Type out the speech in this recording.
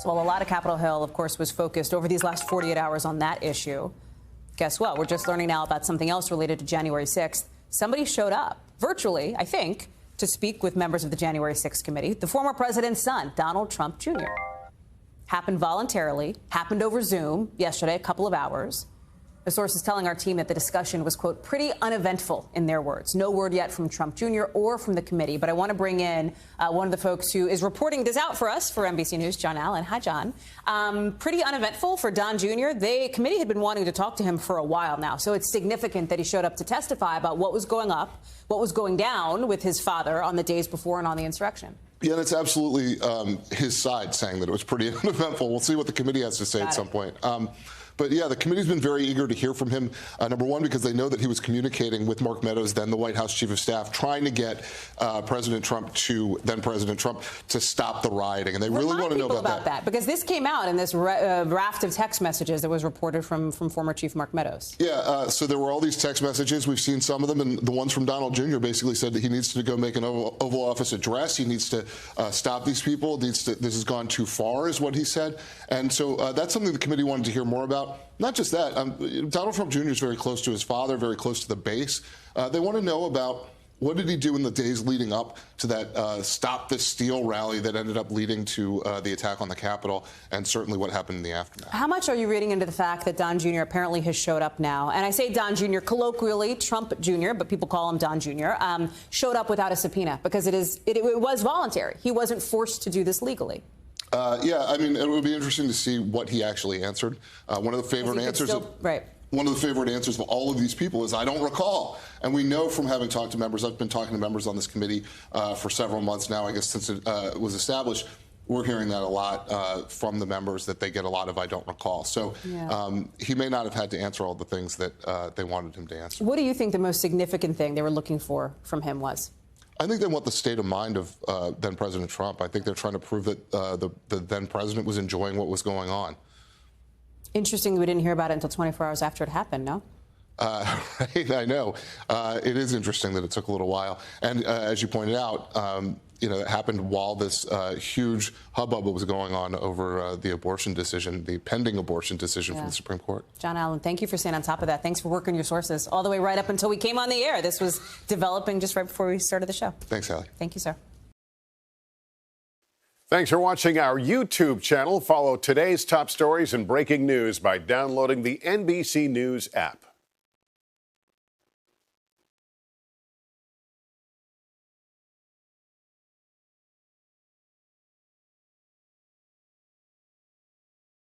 So while a lot of Capitol Hill, of course, was focused over these last 48 hours on that issue, guess what? We're just learning now about something else related to January 6th. Somebody showed up, virtually, I think, to speak with members of the January 6th committee. The former president's son, Donald Trump Jr. Happened voluntarily, happened over Zoom yesterday, a couple of hours. A source is telling our team that the discussion was, quote, pretty uneventful, in their words. No word yet from Trump Jr. or from the committee. But I want to bring in one of the folks who is reporting this out for us for NBC News, John Allen. Hi, John. Pretty uneventful for Don Jr. The committee had been wanting to talk to him for a while now. So it's significant that he showed up to testify about what was going up, what was going down with his father on the days before and on the insurrection. Yeah, and it's absolutely his side saying that it was pretty uneventful. We'll see what the committee has to say at some point. But yeah, the committee's been very eager to hear from him. Number one, because they know that he was communicating with Mark Meadows, then the White House chief of staff, trying to get then President Trump to stop the rioting. And they really want to know about that. Because this came out in this raft of text messages that was reported from former Chief Mark Meadows. Yeah, so there were all these text messages. We've seen some of them, and the ones from Donald Jr. basically said that he needs to go make an Oval Office address. He needs to stop these people. This has gone too far, is what he said. And so that's something the committee wanted to hear more about. Not just that, Donald Trump Jr. is very close to his father, very close to the base. They want to know about what did he do in the days leading up to that Stop This Steal rally that ended up leading to the attack on the Capitol, and certainly what happened in the aftermath. How much are you reading into the fact that Don Jr. apparently has showed up now? And I say Don Jr. colloquially, Trump Jr., but people call him Don Jr., showed up without a subpoena because it was voluntary. He wasn't forced to do this legally. Yeah, I mean, it would be interesting to see what he actually answered. One of the favorite answers One of the favorite answers of all of these people is, I don't recall. And we know from having talked to members, I've been talking to members on this committee for several months now, I guess since it was established. We're hearing that a lot from the members, that they get a lot of I don't recall. So he may not have had to answer all the things that they wanted him to answer. What do you think the most significant thing they were looking for from him was? I think they want the state of mind of then President Trump. I think they're trying to prove that the then president was enjoying what was going on. Interesting we didn't hear about it until 24 hours after it happened, no? Right, I know. It is interesting that it took a little while. And as you pointed out, it happened while this huge hubbub was going on over the abortion decision, the pending abortion decision from the Supreme Court. John Allen, thank you for staying on top of that. Thanks for working your sources all the way right up until we came on the air. This was developing just right before we started the show. Thanks, Hallie. Thank you, sir. Thanks for watching our YouTube channel. Follow today's top stories and breaking news by downloading the NBC News app.